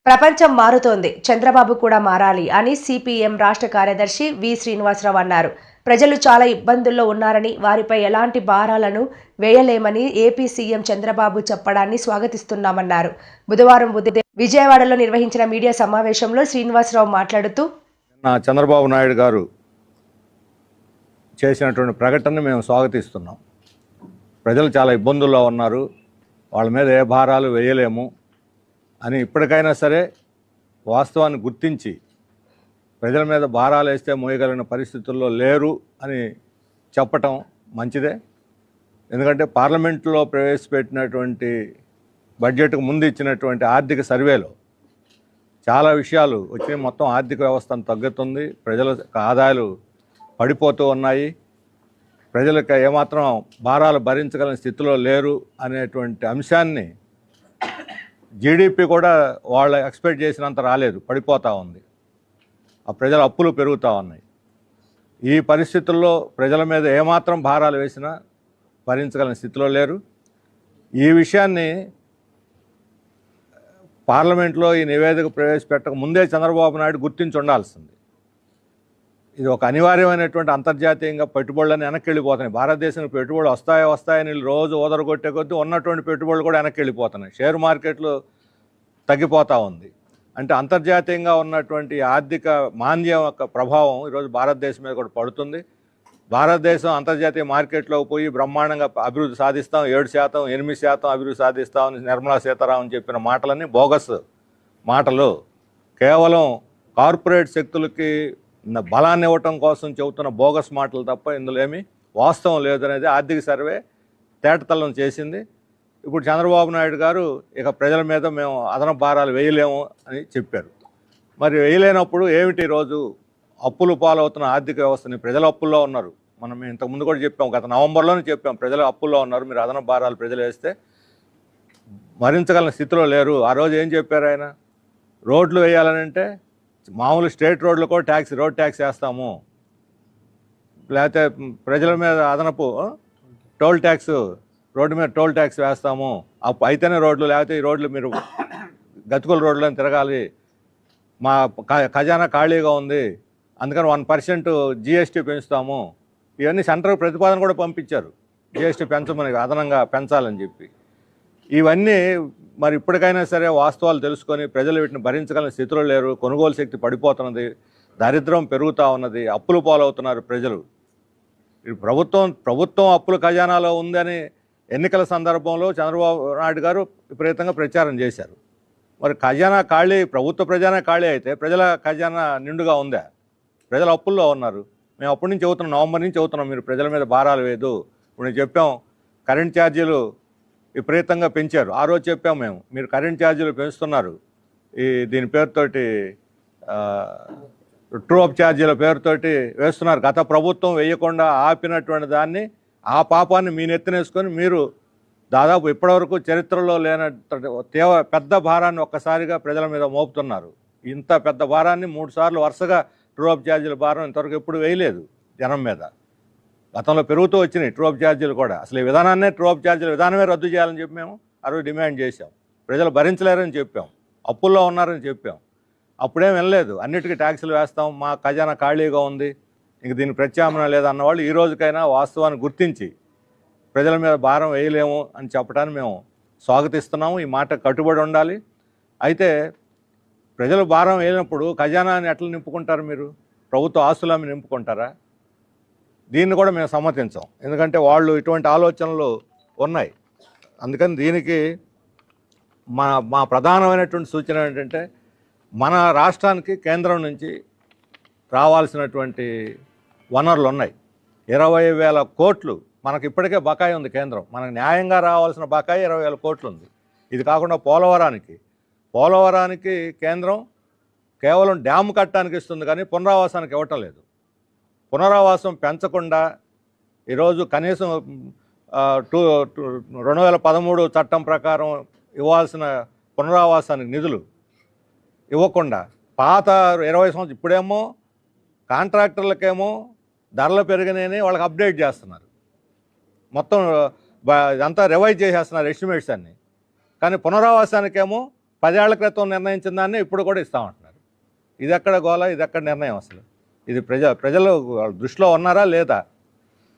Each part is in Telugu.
ప్రపంచం మారుతోంది, చంద్రబాబు కూడా మారాలి అని సిపిఎం రాష్ట్ర కార్యదర్శి వి శ్రీనివాసరావు అన్నారు. ప్రజలు చాలా ఇబ్బందుల్లో ఉన్నారని, వారిపై ఎలాంటి భారాలను వేయలేమని ఏపీ సీఎం చంద్రబాబు చెప్పడాన్ని స్వాగతిస్తున్నామన్నారు. బుధవారం విజయవాడలో నిర్వహించిన మీడియా సమావేశంలో శ్రీనివాసరావు మాట్లాడుతూ, చంద్రబాబు నాయుడు గారు చేసినటువంటి ప్రకటనను మేము స్వాగతిస్తున్నాం. ప్రజలు చాలా ఇబ్బందుల్లో ఉన్నారు, వాళ్ళ మీద ఏ భారాలు వేయలేము అని ఇప్పటికైనా సరే వాస్తవాన్ని గుర్తించి ప్రజల మీద భారాలు వేస్తే మోయగలిగిన పరిస్థితుల్లో లేరు అని చెప్పటం మంచిదే. ఎందుకంటే పార్లమెంట్లో ప్రవేశపెట్టినటువంటి బడ్జెట్కు ముందు ఇచ్చినటువంటి ఆర్థిక సర్వేలో చాలా విషయాలు వచ్చినాయి. మొత్తం ఆర్థిక వ్యవస్థను తగ్గుతుంది, ప్రజల ఆదాయాలు పడిపోతూ ఉన్నాయి, ప్రజలకు ఏమాత్రం భారాలు భరించగలిగిన స్థితిలో లేరు అనేటువంటి అంశాన్ని జీడిపి కూడా వాళ్ళు ఎక్స్పెక్ట్ చేసినంత రాలేదు, పడిపోతూ ఉంది. ఆ ప్రజల అప్పులు పెరుగుతూ ఉన్నాయి. ఈ పరిస్థితుల్లో ప్రజల మీద ఏమాత్రం భారాలు వేసినా భరించగలిగిన స్థితిలో లేరు. ఈ విషయాన్ని పార్లమెంట్లో ఈ నివేదిక ప్రవేశపెట్టక ముందే చంద్రబాబు నాయుడు గుర్తించి ఉండాల్సింది. ఇది ఒక అనివార్యమైనటువంటి అంతర్జాతీయంగా పెట్టుబడులని వెనక్కి వెళ్ళిపోతున్నాయి. భారతదేశానికి పెట్టుబడులు వస్తాయని రోజు ఓదరగొట్టే కొద్దీ ఉన్నటువంటి పెట్టుబడులు కూడా వెనక్కి వెళ్ళిపోతున్నాయి. షేర్ మార్కెట్లు తగ్గిపోతూ ఉంది. అంటే అంతర్జాతీయంగా ఉన్నటువంటి ఆర్థిక మాంద్యం యొక్క ప్రభావం ఈరోజు భారతదేశం మీద కూడా పడుతుంది. భారతదేశం అంతర్జాతీయ మార్కెట్లోకి పోయి బ్రహ్మాండంగా అభివృద్ధి సాధిస్తాం, 7%, 8% అభివృద్ధి సాధిస్తామని నిర్మలా సీతారామన్ చెప్పిన మాటలన్నీ బోగస్ మాటలు. కేవలం కార్పొరేట్ శక్తులకి బలాన్ని ఇవ్వటం కోసం చెబుతున్న బోగస్ మాటలు తప్ప ఇందులో ఏమీ వాస్తవం లేదనేది ఆర్థిక సర్వే తేటతల్లం చేసింది. ఇప్పుడు చంద్రబాబు నాయుడు గారు ఇక ప్రజల మీద మేము అదనపు భారాలు వేయలేము అని చెప్పారు. మరి వేయలేనప్పుడు ఏమిటి? ఈరోజు అప్పులు పాలవుతున్న ఆర్థిక వ్యవస్థని, ప్రజలు అప్పుల్లో ఉన్నారు. మనం ఇంతకుముందు కూడా చెప్పాం, గత నవంబర్లోనే చెప్పాం, ప్రజలు అప్పుల్లో ఉన్నారు, మీరు అదనపు భారాలు ప్రజలు వేస్తే భరించగల స్థితిలో లేరు. ఆ రోజు ఏం చెప్పారు ఆయన? రోడ్లు వేయాలనంటే మామూలు స్టేట్ రోడ్లు కూడా రోడ్ ట్యాక్స్ వేస్తాము, లేకపోతే ప్రజల మీద అదనపు టోల్ ట్యాక్స్, రోడ్డు మీద టోల్ ట్యాక్స్ వేస్తాము, అయితేనే రోడ్లు, లేకపోతే ఈ రోడ్లు మీరు గతుకుల రోడ్లను తిరగాలి, మా ఖజానా ఖాళీగా ఉంది, అందుకని 1% జిఎస్టీ పెంచుతాము. ఇవన్నీ సెంట్రల్ ప్రతిపాదన కూడా పంపించారు, జిఎస్టీ పెంచమని, అదనంగా పెంచాలని చెప్పి. ఇవన్నీ మరి ఇప్పటికైనా సరే వాస్తవాలు తెలుసుకొని ప్రజలు వీటిని భరించగలిగిన స్థితిలో లేరు. కొనుగోలు శక్తి పడిపోతున్నది, దరిద్రం పెరుగుతూ ఉన్నది, అప్పులు పాలవుతున్నారు ప్రజలు. ప్రభుత్వం అప్పుల ఖజానాలో ఉందని ఎన్నికల సందర్భంలో చంద్రబాబు నాయుడు గారు విపరీతంగా ప్రచారం చేశారు. మరి ఖజానా ఖాళీ, ప్రభుత్వ ఖజానా ఖాళీ అయితే ప్రజల ఖజానా నిండుగా ఉందా? ప్రజలు అప్పుల్లో ఉన్నారు. మేము అప్పటి నుంచి చెబుతున్నాం, నవంబర్ నుంచి చెబుతున్నాం, మీరు ప్రజల మీద భారాలు వేయదు. ఇప్పుడు నేను చెప్పాం, కరెంట్ ఛార్జీలు విపరీతంగా పెంచారు. ఆ రోజు చెప్పాము మేము, మీరు కరెంట్ ఛార్జీలు పెంచుతున్నారు, దీని పేరుతోటి ట్రూ అప్ ఛార్జీల పేరుతోటి వేస్తున్నారు. గత ప్రభుత్వం వేయకుండా ఆపినటువంటి దాన్ని, ఆ పాపాన్ని మీ నెత్తినేసుకొని మీరు దాదాపు ఇప్పటివరకు చరిత్రలో లేని పెద్ద భారాన్ని ఒక్కసారిగా ప్రజల మీద మోపుతున్నారు. ఇంత పెద్ద భారాన్ని 3 సార్లు వరుసగా ట్రూ అప్ ఛార్జీల భారం ఇంతవరకు ఎప్పుడు వేయలేదు జనం మీద. గతంలో పెరుగుతూ వచ్చినాయి ట్రూ అప్ ఛార్జీలు కూడా. అసలు ఈ విధానాన్నే, ట్రూ అప్ ఛార్జీల విధానమే రద్దు చేయాలని చెప్పి మేము ఆ రోజు డిమాండ్ చేశాం. ప్రజలు భరించలేరని చెప్పాం, అప్పుల్లో ఉన్నారని చెప్పాం. అప్పుడేం వినలేదు. అన్నిటికీ ట్యాక్సులు వేస్తాం, మా ఖజానా ఖాళీగా ఉంది, ఇంక దీనికి ప్రత్యామ్నాయం లేదన్నవాళ్ళు ఈ రోజుకైనా వాస్తవాన్ని గుర్తించి ప్రజల మీద భారం వేయలేము అని చెప్పడాన్ని మేము స్వాగతిస్తున్నాము. ఈ మాట కట్టుబడి ఉండాలి. అయితే ప్రజలు భారం వేయనప్పుడు ఖజానాని ఎట్లా నింపుకుంటారు? మీరు ప్రభుత్వ ఆస్తులమ్మి నింపుకుంటారా? దీన్ని కూడా మేము సమ్మతించాం, ఎందుకంటే వాళ్ళు ఇటువంటి ఆలోచనలు ఉన్నాయి. అందుకని దీనికి మా ప్రధానమైనటువంటి సూచన ఏంటంటే, మన రాష్ట్రానికి కేంద్రం నుంచి రావాల్సినటువంటి వనరులు ఉన్నాయి. 20,000 కోట్లు మనకి ఇప్పటికే బకాయి ఉంది. కేంద్రం మనకు న్యాయంగా రావాల్సిన బకాయి 20,000 కోట్లు ఉంది. ఇది కాకుండా పోలవరానికి కేంద్రం కేవలం డ్యాము కట్టడానికి ఇస్తుంది, కానీ పునరావాసానికి ఇవ్వటం లేదు. పునరావాసం పెంచకుండా ఈరోజు కనీసం 2013 చట్టం ప్రకారం ఇవ్వాల్సిన పునరావాసానికి నిధులు ఇవ్వకుండా పాత 20 సంవత్సరం, ఇప్పుడేమో కాంట్రాక్టర్లకేమో ధరలు పెరిగినాయని వాళ్ళకి అప్డేట్ చేస్తున్నారు. మొత్తం ఇదంతా రివైజ్ చేసేస్తున్నారు ఎస్టిమేట్స్ అన్ని. కానీ పునరావాసానికేమో 10 ఏళ్ల క్రితం నిర్ణయించిన దాన్ని ఇప్పుడు కూడా ఇస్తామంటున్నారు. ఇది ఎక్కడ గోల, ఇది ఎక్కడ నిర్ణయం అసలు? ఇది ప్రజలు వాళ్ళ దృష్టిలో ఉన్నారా లేదా?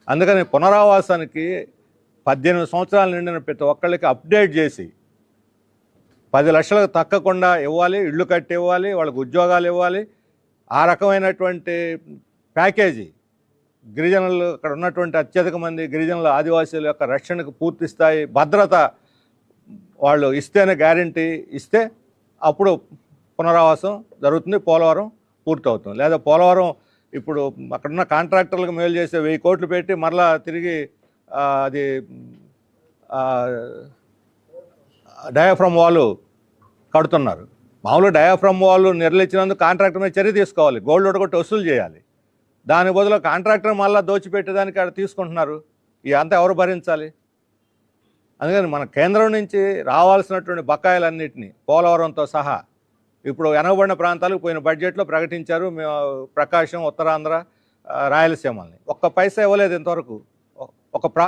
అందుకని పునరావాసానికి 18 సంవత్సరాలు నిండిన ప్రతి ఒక్కళ్ళకి అప్డేట్ చేసి 10 లక్షలకు తక్కకుండా ఇవ్వాలి, ఇళ్ళు కట్టి ఇవ్వాలి, వాళ్ళకి ఉద్యోగాలు ఇవ్వాలి. ఆ రకమైనటువంటి ప్యాకేజీ గిరిజనులు, అక్కడ ఉన్నటువంటి అత్యధిక మంది గిరిజనుల ఆదివాసీల యొక్క రక్షణకు పూర్తి స్థాయి భద్రత వాళ్ళు ఇస్తేనే, గ్యారంటీ ఇస్తే అప్పుడు పునరావాసం జరుగుతుంది, పోలవరం పూర్తవుతుంది. లేదా పోలవరం ఇప్పుడు అక్కడున్న కాంట్రాక్టర్లకు మేలు చేసే 1000 కోట్లు పెట్టి మరలా తిరిగి అది డయాఫ్రమ్ వాల్ కడుతున్నారు. మామూలు డయాఫ్రమ్ వాల్ నిర్లక్ష్యందుకు కాంట్రాక్టర్ మీద చర్య తీసుకోవాలి, గోల్డ్ ఒడగొట్టి వసూలు చేయాలి. దాని బదులు కాంట్రాక్టర్ మళ్ళీ దోచిపెట్టేదానికి అక్కడ తీసుకుంటున్నారు. ఇదంతా ఎవరు భరించాలి? అందుకని మన కేంద్రం నుంచి రావాల్సినటువంటి బకాయిలన్నింటినీ పోలవరంతో సహా ఇప్పుడు వెనకబడిన ప్రాంతాలకు పోయిన బడ్జెట్లో ప్రకటించారు. ప్రకాశం, ఉత్తరాంధ్ర, రాయలసీమల్ని ఒక్క పైసా ఇవ్వలేదు ఇంతవరకు. ఒక